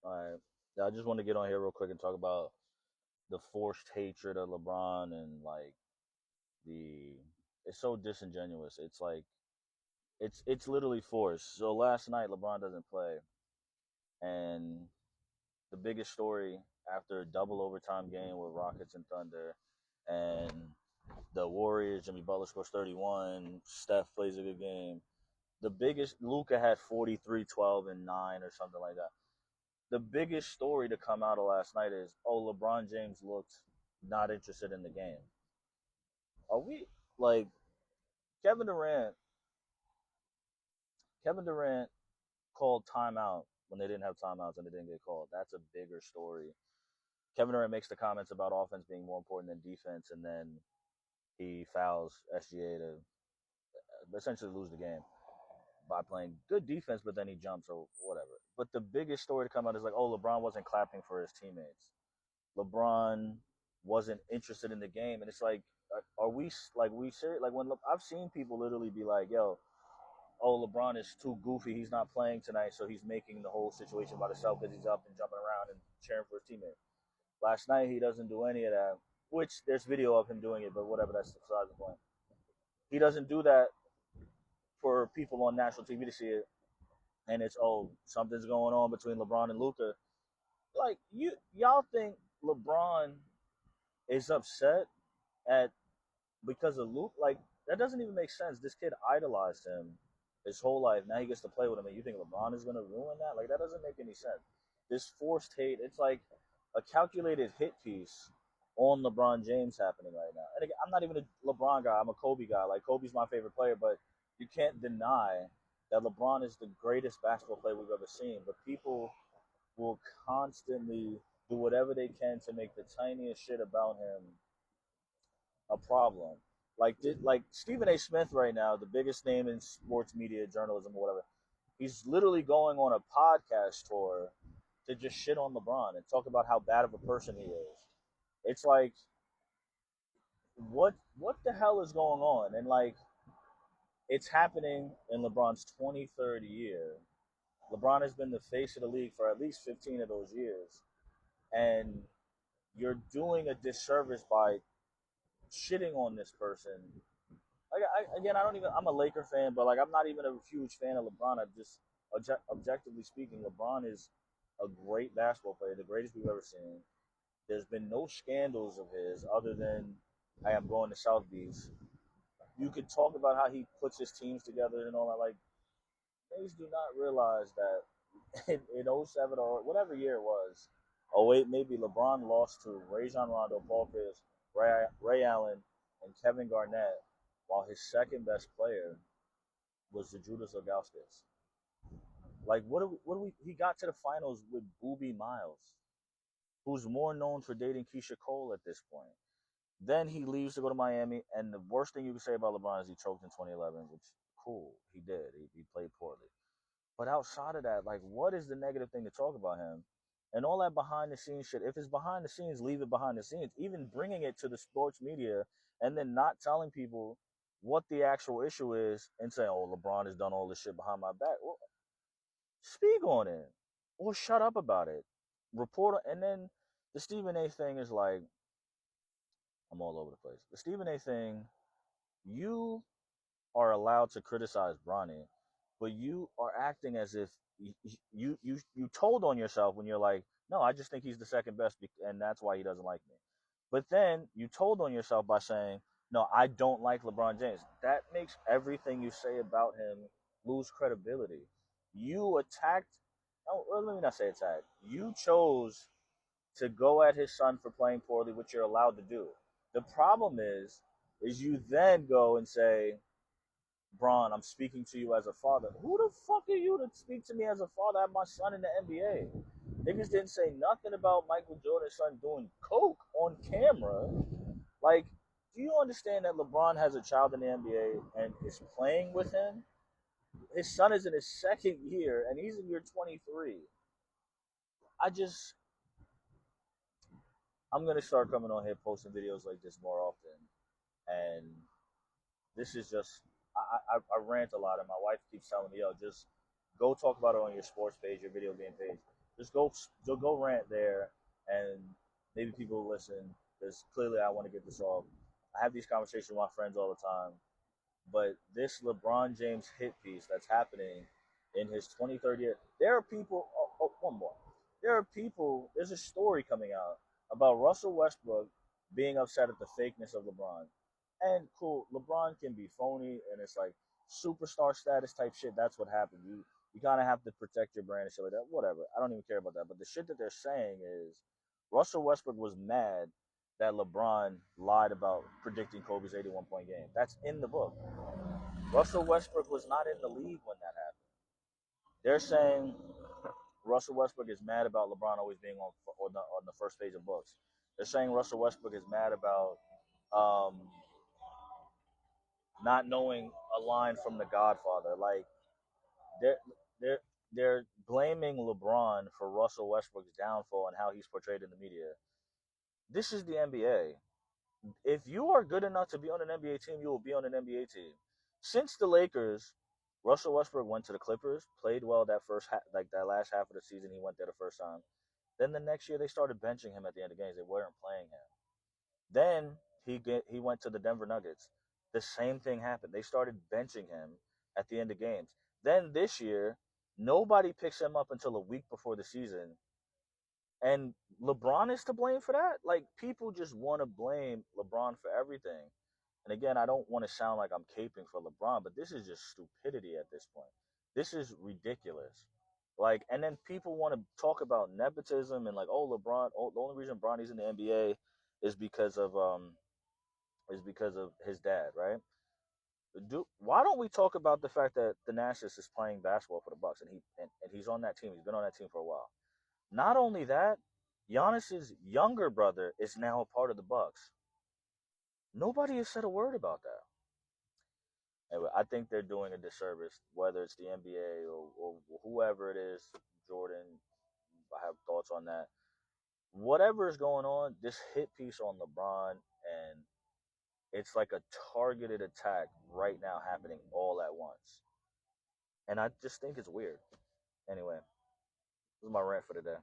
All right. Yeah, I just want to get on here real quick and talk about the forced hatred of LeBron and like the it's so disingenuous. It's like it's literally forced. So last night LeBron doesn't play, and the biggest story after a double overtime game with Rockets and Thunder, and the Warriors, Jimmy Butler scores 31, Steph plays a good game. The biggest Luca had 43, 12, and 9 or something like that. The biggest story to come out of last night is, oh, LeBron James looked not interested in the game. Are we like Kevin Durant? Kevin Durant called timeout when they didn't have timeouts and they didn't get called. That's a bigger story. Kevin Durant makes the comments about offense being more important than defense, and then he fouls SGA to essentially lose the game by playing good defense, but then he jumps or whatever. But the biggest story to come out is like, oh, LeBron wasn't clapping for his teammates. LeBron wasn't interested in the game, and it's like, are we like we serious? Like when I've seen people literally be like, "Yo, oh, LeBron is too goofy. He's not playing tonight, so he's making the whole situation about himself because he's up and jumping around and cheering for his teammate." Last night, he doesn't do any of that. Which there's video of him doing it, but whatever. That's besides the point. He doesn't do that for people on national TV to see it, and it's something's going on between LeBron and Luca. Like y'all think LeBron is upset at because of Luke, like that doesn't even make sense. This kid idolized him his whole life. Now he gets to play with him, and you think LeBron is gonna ruin that? Like that doesn't make any sense. This forced hate, it's like a calculated hit piece on LeBron James happening right now. And again, I'm not even a LeBron guy. I'm a Kobe guy. Like Kobe's my favorite player, but you can't deny that LeBron is the greatest basketball player we've ever seen. But people will constantly do whatever they can to make the tiniest shit about him a problem. Like Stephen A. Smith right now, the biggest name in sports media, journalism, or whatever. He's literally going on a podcast tour to just shit on LeBron and talk about how bad of a person he is. It's like what the hell is going on? And like it's happening in LeBron's 23rd year. LeBron has been the face of the league for at least 15 of those years, and you're doing a disservice by shitting on this person. Like again, I don't even. I'm a Laker fan, but like I'm not even a huge fan of LeBron. I just objectively speaking, LeBron is a great basketball player, the greatest we've ever seen. There's been no scandals of his other than I am going to South Beach. You could talk about how he puts his teams together and all that. Like, niggas do not realize that in '07 or whatever year it was, oh wait, maybe LeBron lost to Rajon Rondo, Paul Pierce, Ray Allen, and Kevin Garnett, while his second best player was the Judas Ilgauskas. Like, he got to the finals with Booby Miles, who's more known for dating Keisha Cole at this point. Then he leaves to go to Miami, and the worst thing you can say about LeBron is he choked in 2011, which cool, he did. He played poorly. But outside of that, like, what is the negative thing to talk about him? And all that behind the scenes shit, if it's behind the scenes, leave it behind the scenes. Even bringing it to the sports media and then not telling people what the actual issue is and saying, oh, LeBron has done all this shit behind my back. Well, speak on it or shut up about it. Report. And then the Stephen A thing is like, I'm all over the place. The Stephen A thing, you are allowed to criticize Bronny, but you are acting as if you told on yourself when you're like, no, I just think he's the second best, and that's why he doesn't like me. But then you told on yourself by saying, no, I don't like LeBron James. That makes everything you say about him lose credibility. You attacked. Oh, well, let me not say attacked. You chose to go at his son for playing poorly, which you're allowed to do. The problem is you then go and say, Braun, I'm speaking to you as a father. Who the fuck are you to speak to me as a father? I have my son in the NBA. Niggas didn't say nothing about Michael Jordan's son doing coke on camera. Like, do you understand that LeBron has a child in the NBA and is playing with him? His son is in his second year and he's in year 23. I just, I'm going to start coming on here posting videos like this more often. And this is just, I rant a lot, and my wife keeps telling me, yo, just go talk about it on your sports page, your video game page. just go rant there, and maybe people will listen because clearly I want to get this off. I have these conversations with my friends all the time, but this LeBron James hit piece that's happening in his 23rd year, there are people. One more. There are people. There's a story coming out about Russell Westbrook being upset at the fakeness of LeBron. And cool, LeBron can be phony, and it's like superstar status type shit. That's what happened. You kind of have to protect your brand and shit like that. Whatever. I don't even care about that. But the shit that they're saying is Russell Westbrook was mad that LeBron lied about predicting Kobe's 81-point game. That's in the book. Russell Westbrook was not in the league when that happened. They're saying Russell Westbrook is mad about LeBron always being on the first page of books. They're saying Russell Westbrook is mad about um, not knowing a line from The Godfather. Like they're they're they're blaming LeBron for Russell Westbrook's downfall and how he's portrayed in the media. This is the NBA. If you are good enough to be on an NBA team, you will be on an NBA team. Since the Lakers, Russell Westbrook went to the Clippers, played well that like that last half of the season. He went there the first time. Then the next year they started benching him at the end of games. They weren't playing him. Then he went to the Denver Nuggets. The same thing happened. They started benching him at the end of games. Then this year, nobody picks him up until a week before the season, and LeBron is to blame for that? Like, people just want to blame LeBron for everything. And again, I don't want to sound like I'm caping for LeBron, but this is just stupidity at this point. This is ridiculous. Like, and then people want to talk about nepotism and like, oh, LeBron. Oh, the only reason Bronny's in the NBA is because of his dad, right? Why don't we talk about the fact that Thanasis is playing basketball for the Bucks and he's on that team. He's been on that team for a while. Not only that, Giannis's younger brother is now a part of the Bucks. Nobody has said a word about that. Anyway, I think they're doing a disservice, whether it's the NBA or whoever it is. Jordan, I have thoughts on that. Whatever is going on, this hit piece on LeBron, and it's like a targeted attack right now happening all at once. And I just think it's weird. Anyway, this is my rant for today.